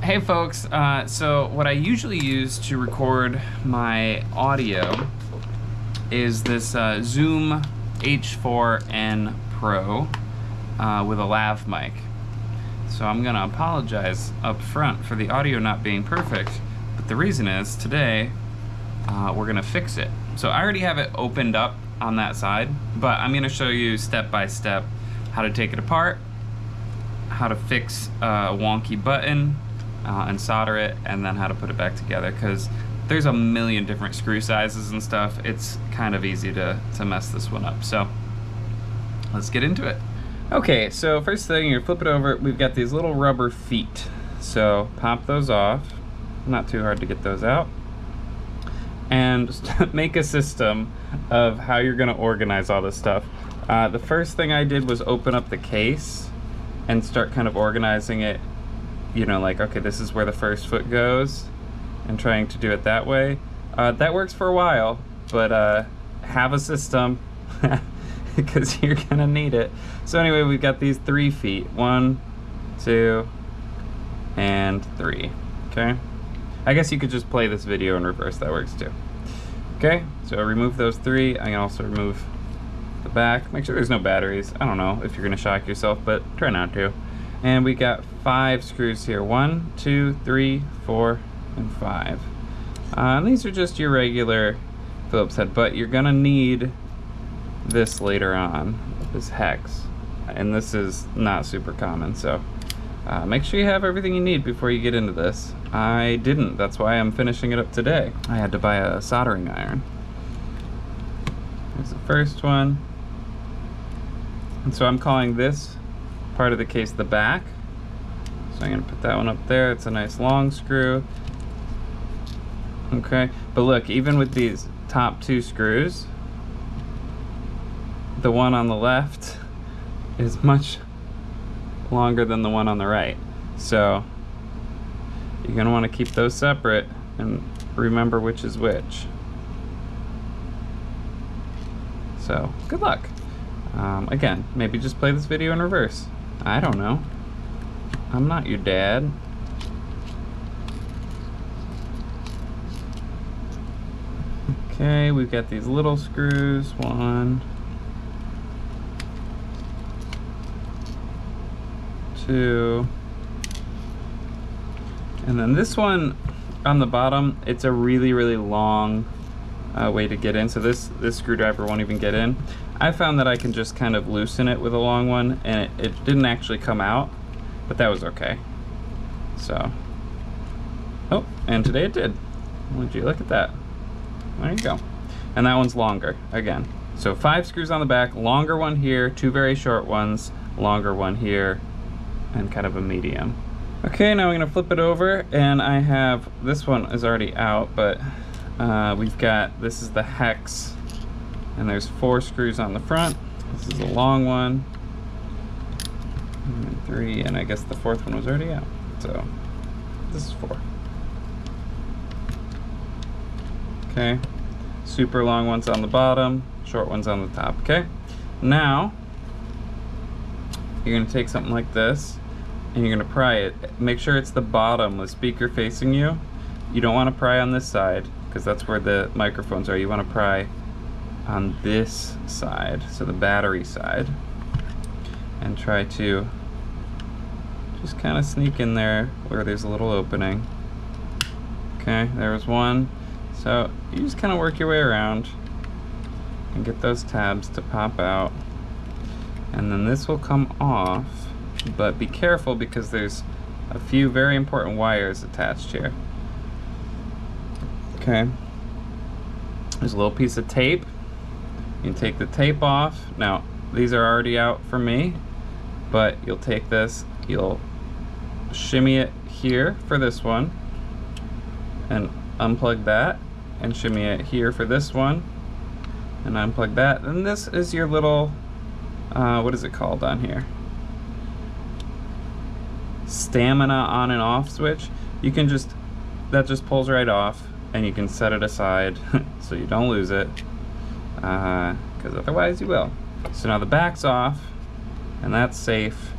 Hey folks, so what I usually use to record my audio is this Zoom H4N Pro with a lav mic. So I'm gonna apologize up front for the audio not being perfect, but the reason is today we're gonna fix it. So I already have it opened up on that side, but I'm gonna show you step by step how to take it apart, how to fix a wonky button, and solder it, and then how to put it back together, because there's a million different screw sizes and stuff. It's kind of easy to mess this one up. So let's get into it. Okay, so first thing, you flip it over. We've got these little rubber feet. So pop those off. Not too hard to get those out. And make a system of how you're gonna organize all this stuff. The first thing I did was open up the case and start kind of organizing it, you know, like, okay, this is where the first foot goes, and trying to do it that way. That works for a while, but have a system because you're gonna need it. So anyway, we've got these 3 feet. 1, 2, and 3, okay? I guess you could just play this video in reverse, that works too. Okay, so remove those 3. I can also remove the back. Make sure there's no batteries. I don't know if you're gonna shock yourself, but try not to. And we got 5 screws here. 1, 2, 3, 4, and 5. And these are just your regular Phillips head, but you're gonna need this later on, this hex. And this is not super common, so make sure you have everything you need before you get into this. I didn't, that's why I'm finishing it up today. I had to buy a soldering iron. Here's the first one. And so I'm calling this part of the case the back. So I'm gonna put that one up there. It's a nice long screw. Okay, but look, even with these top 2 screws, the one on the left is much longer than the one on the right. So you're gonna wanna keep those separate and remember which is which. So good luck. Again, maybe just play this video in reverse. I don't know. I'm not your dad. Okay, we've got these little screws. 1, 2, and then this one on the bottom, it's a really, really long way to get in. So this screwdriver won't even get in. I found that I can just kind of loosen it with a long one, and it didn't actually come out, but that was okay. So, oh, and today it did. Would you look at that? There you go. And that one's longer, again. So 5 screws on the back, longer one here, 2 very short ones, longer one here, and kind of a medium. Okay, now I'm gonna flip it over, and I have, this one is already out, but we've got, this is the hex, and there's 4 screws on the front. This is a long one, and 3, and I guess the 4th one was already out. So this is 4. Okay, super long ones on the bottom, short ones on the top. Okay, now you're gonna take something like this and you're gonna pry it. Make sure it's the bottom, the speaker facing you. You don't want to pry on this side because that's where the microphones are. You want to pry on this side, so the battery side, and try to just kind of sneak in there where there's a little opening. Okay, there was one. So you just kind of work your way around and get those tabs to pop out, and then this will come off, but be careful because there's a few very important wires attached here. Okay, there's a little piece of tape. You can take the tape off. Now these are already out for me, but you'll take this, you'll shimmy it here for this one and unplug that, and shimmy it here for this one and unplug that. And this is your little what is it called on here, stamina on and off switch. You can just, that just pulls right off, and you can set it aside so you don't lose it, because otherwise you will. So now the back's off, and that's safe.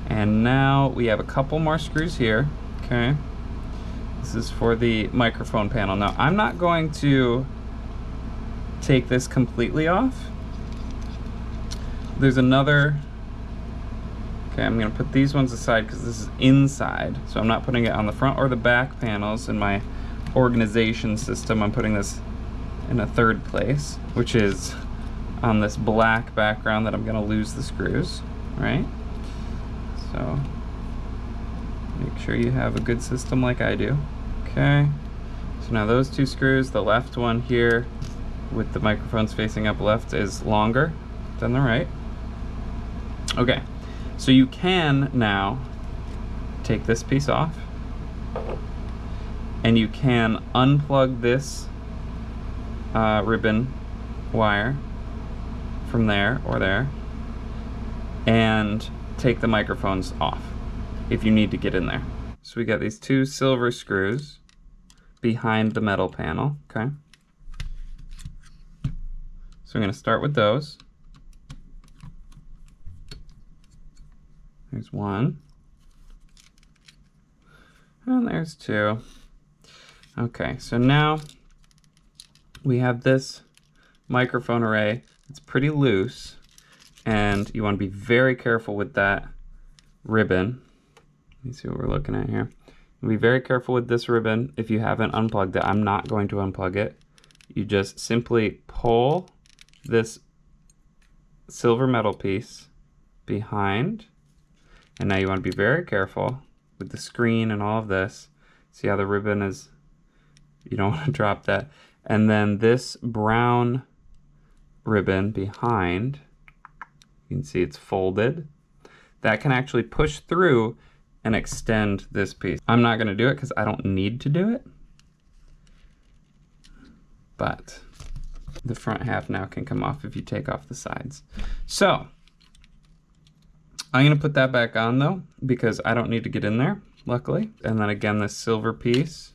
And now we have a couple more screws here, okay? This is for the microphone panel. Now, I'm not going to take this completely off. There's another, okay, I'm gonna put these ones aside because this is inside. So I'm not putting it on the front or the back panels. In my organization system, I'm putting this in a third place, which is on this black background that I'm gonna lose the screws, right? So make sure you have a good system like I do. Okay, so now those two screws, the left one here with the microphones facing up left is longer than the right. Okay, so you can now take this piece off and you can unplug this ribbon wire from there or there and take the microphones off if you need to get in there. So we got these two silver screws behind the metal panel, okay? So I'm gonna start with those. There's one. And there's two. Okay, so now we have this microphone array. It's pretty loose, and you want to be very careful with that ribbon. Let me see what we're looking at here. Be very careful with this ribbon if you haven't unplugged it. I'm not going to unplug it. You just simply pull this silver metal piece behind, and now you want to be very careful with the screen and all of this. See how the ribbon is, you don't want to drop that. And then this brown ribbon behind, you can see it's folded. That can actually push through and extend this piece. I'm not gonna do it because I don't need to do it, but the front half now can come off if you take off the sides. So I'm gonna put that back on though, because I don't need to get in there, luckily. And then again, this silver piece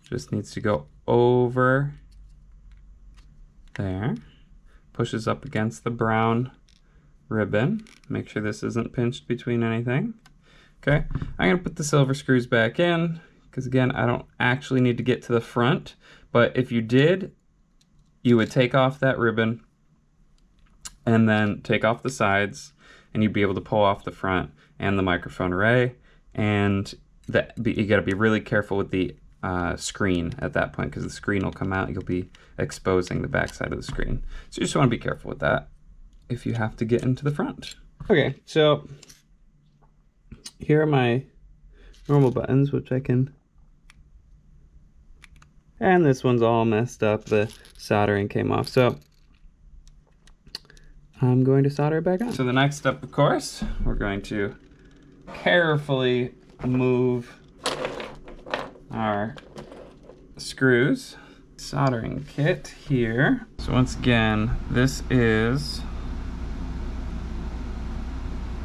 just needs to go over there, pushes up against the brown ribbon. Make sure this isn't pinched between anything. Okay, I'm gonna put the silver screws back in, because again, I don't actually need to get to the front, but if you did, you would take off that ribbon and then take off the sides, and you'd be able to pull off the front and the microphone array. And you gotta be really careful with the screen at that point, because the screen will come out, you'll be exposing the back side of the screen. So you just wanna be careful with that if you have to get into the front. Okay, so here are my normal buttons, which I can, and this one's all messed up, the soldering came off. So I'm going to solder it back on. So the next step, of course, we're going to carefully move our screws. Soldering kit here. So once again, this is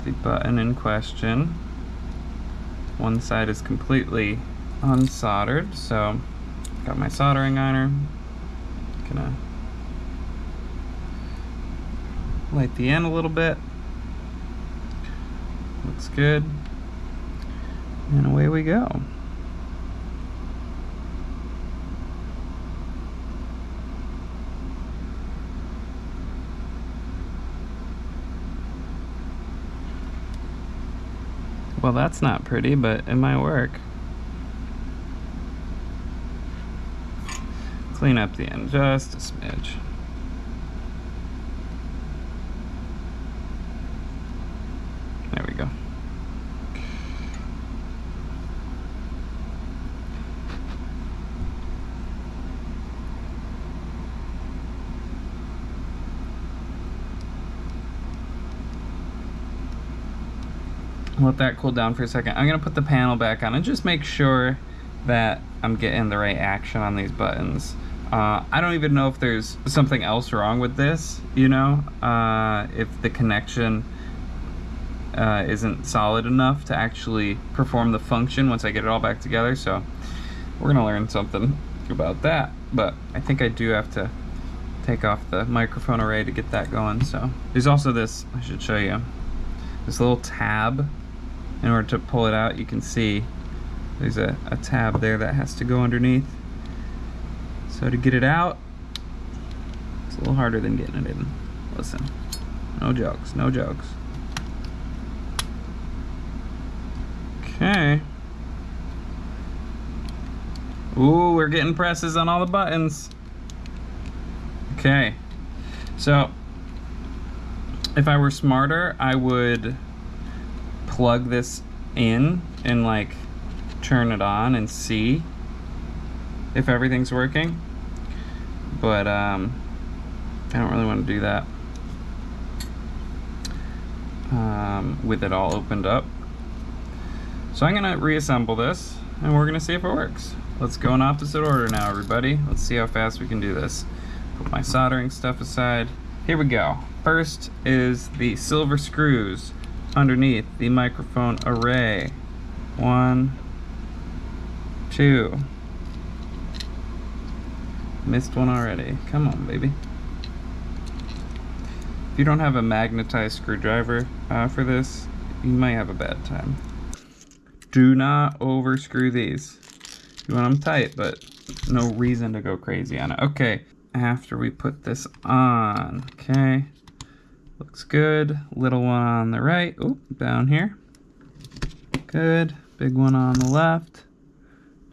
the button in question. One side is completely unsoldered, so got my soldering iron. Gonna light the end a little bit. Looks good. And away we go. Well, that's not pretty, but it might work. Clean up the end just a smidge. There we go. Let that cool down for a second. I'm gonna put the panel back on and just make sure that I'm getting the right action on these buttons. I don't even know if there's something else wrong with this, you know, if the connection isn't solid enough to actually perform the function once I get it all back together. So we're gonna learn something about that, but I think I do have to take off the microphone array to get that going. So there's also this, I should show you, this little tab. In order to pull it out, you can see There's a tab there that has to go underneath. So to get it out, it's a little harder than getting it in. Listen, no jokes, no jokes. Okay. Ooh, we're getting presses on all the buttons. Okay. So, if I were smarter, I would plug this in and like turn it on and see if everything's working. But I don't really want to do that with it all opened up. So I'm gonna reassemble this and we're gonna see if it works. Let's go in opposite order now, everybody. Let's see how fast we can do this. Put my soldering stuff aside. Here we go. First is the silver screws underneath the microphone array. 1, 2. Missed one already. Come on, baby. If you don't have a magnetized screwdriver for this, you might have a bad time. Do not over screw these. You want them tight, but no reason to go crazy on it. Okay, after we put this on, okay, looks good. Little one on the right, oop, down here. Good, big one on the left,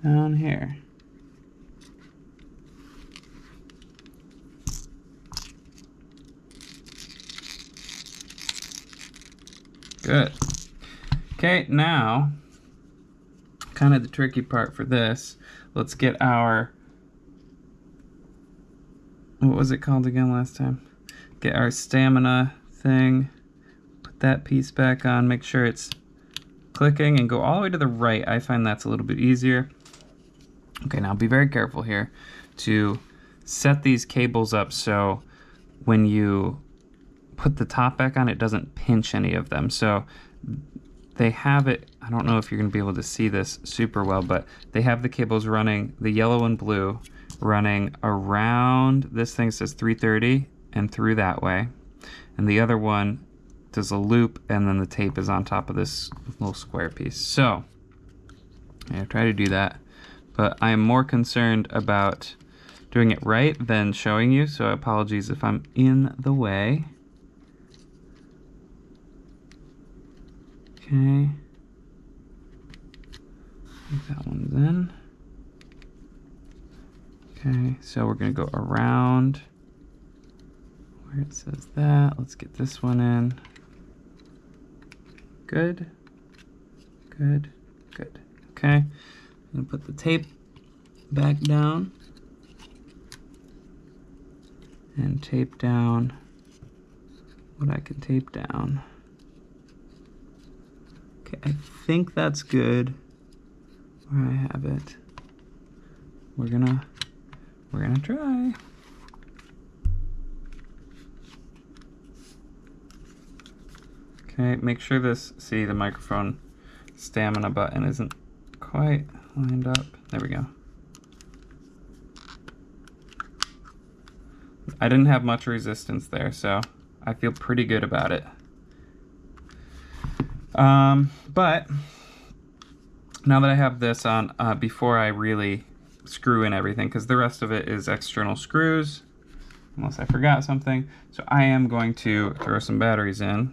down here. Good. Okay, now, kind of the tricky part for this, let's get our, what was it called again last time? Get our stamina thing, put that piece back on, make sure it's clicking, and go all the way to the right. I find that's a little bit easier. Okay, now be very careful here to set these cables up so when you put the top back on, it doesn't pinch any of them. So they have it, I don't know if you're gonna be able to see this super well, but they have the cables running, the yellow and blue, running around, this thing says 330 and through that way. And the other one does a loop and then the tape is on top of this little square piece. So, I try to do that, but I am more concerned about doing it right than showing you, so apologies if I'm in the way. Okay, that one's in. Okay, so we're gonna go around where it says that. Let's get this one in. Good, good, good. Okay, I'm gonna put the tape back down and tape down what I can tape down. I think that's good where I have it. We're gonna try. Okay, make sure this, see the microphone stamina button isn't quite lined up. There we go. I didn't have much resistance there, so I feel pretty good about it. But now that I have this on, before I really screw in everything, because the rest of it is external screws, unless I forgot something. So I am going to throw some batteries in.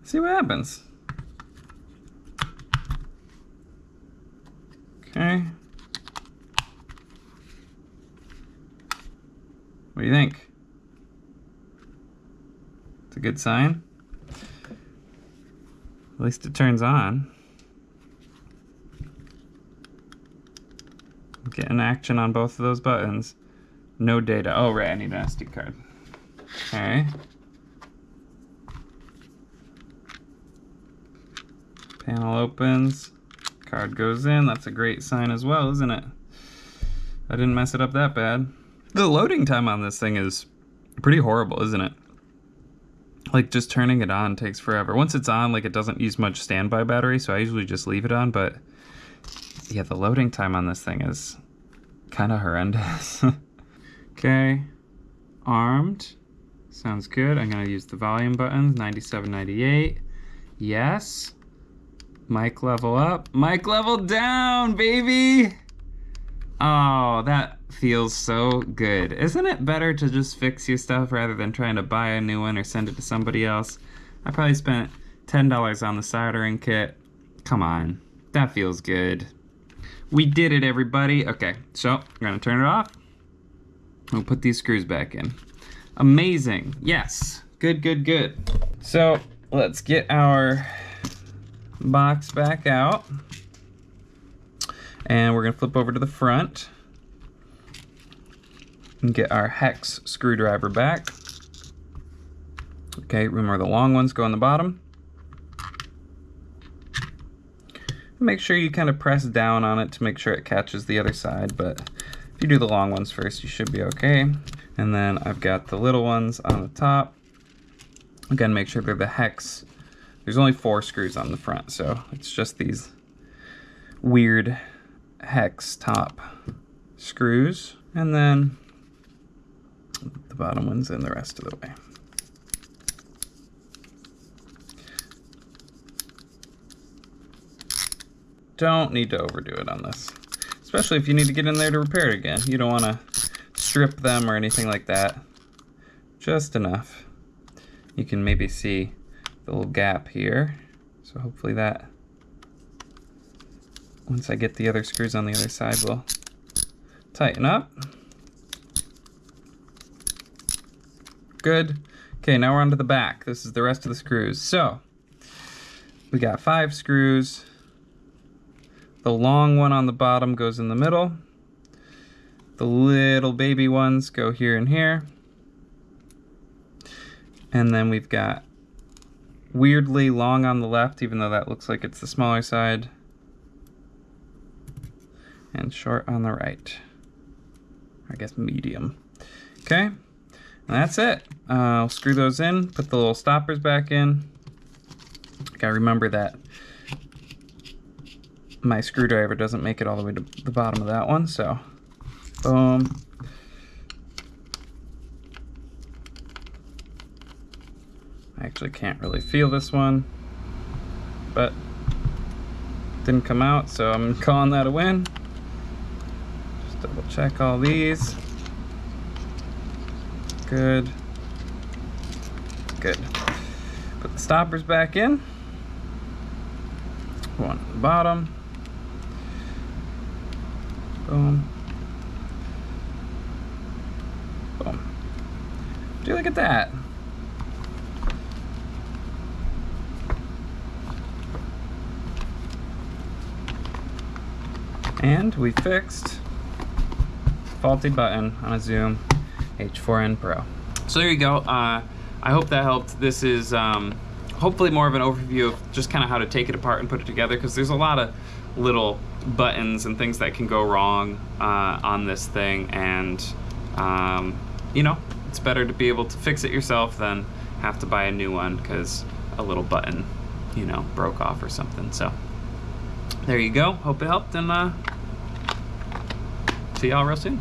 See what happens. Okay. What do you think? It's a good sign. At least it turns on. Getting action on both of those buttons. No data. Oh, right, I need an SD card. Okay. Panel opens. Card goes in. That's a great sign as well, isn't it? I didn't mess it up that bad. The loading time on this thing is pretty horrible, isn't it? Like, just turning it on takes forever. Once it's on, like, it doesn't use much standby battery, so I usually just leave it on, but yeah, the loading time on this thing is kind of horrendous. Okay, armed. Sounds good. I'm gonna use the volume buttons, 97, 98. Yes. Mic level up, mic level down, baby. Oh, that feels so good. Isn't it better to just fix your stuff rather than trying to buy a new one or send it to somebody else? I probably spent $10 on the soldering kit. Come on, that feels good. We did it, everybody. Okay, so I'm gonna turn it off. We'll put these screws back in. Amazing, yes. Good, good, good. So let's get our box back out. And we're gonna flip over to the front and get our hex screwdriver back. Okay, remember the long ones go on the bottom. Make sure you kind of press down on it to make sure it catches the other side, but if you do the long ones first, you should be okay. And then I've got the little ones on the top. Again, make sure they're the hex. There's only 4 screws on the front, so it's just these weird hex top screws. And then the bottom ones in the rest of the way. Don't need to overdo it on this, especially if you need to get in there to repair it again. You don't want to strip them or anything like that. Just enough. You can maybe see the little gap here. So hopefully that, once I get the other screws on the other side, will tighten up. Good. Okay, now we're on to the back. This is the rest of the screws. So we got 5 screws. The long one on the bottom goes in the middle. The little baby ones go here and here. And then we've got weirdly long on the left, even though that looks like it's the smaller side. And short on the right. I guess medium. Okay, and that's it. I'll screw those in, put the little stoppers back in. Gotta remember that my screwdriver doesn't make it all the way to the bottom of that one, so boom. I actually can't really feel this one, but didn't come out, so I'm calling that a win. Just double check all these. Good. Good. Put the stoppers back in. One at the bottom. Boom. Boom. Do you look at that? And we fixed faulty button on a Zoom H4N Pro. So there you go. I hope that helped. This is hopefully more of an overview of just kind of how to take it apart and put it together, because there's a lot of little buttons and things that can go wrong on this thing, and you know, it's better to be able to fix it yourself than have to buy a new one because a little button, you know, broke off or something. So there you go. Hope it helped, and see y'all real soon.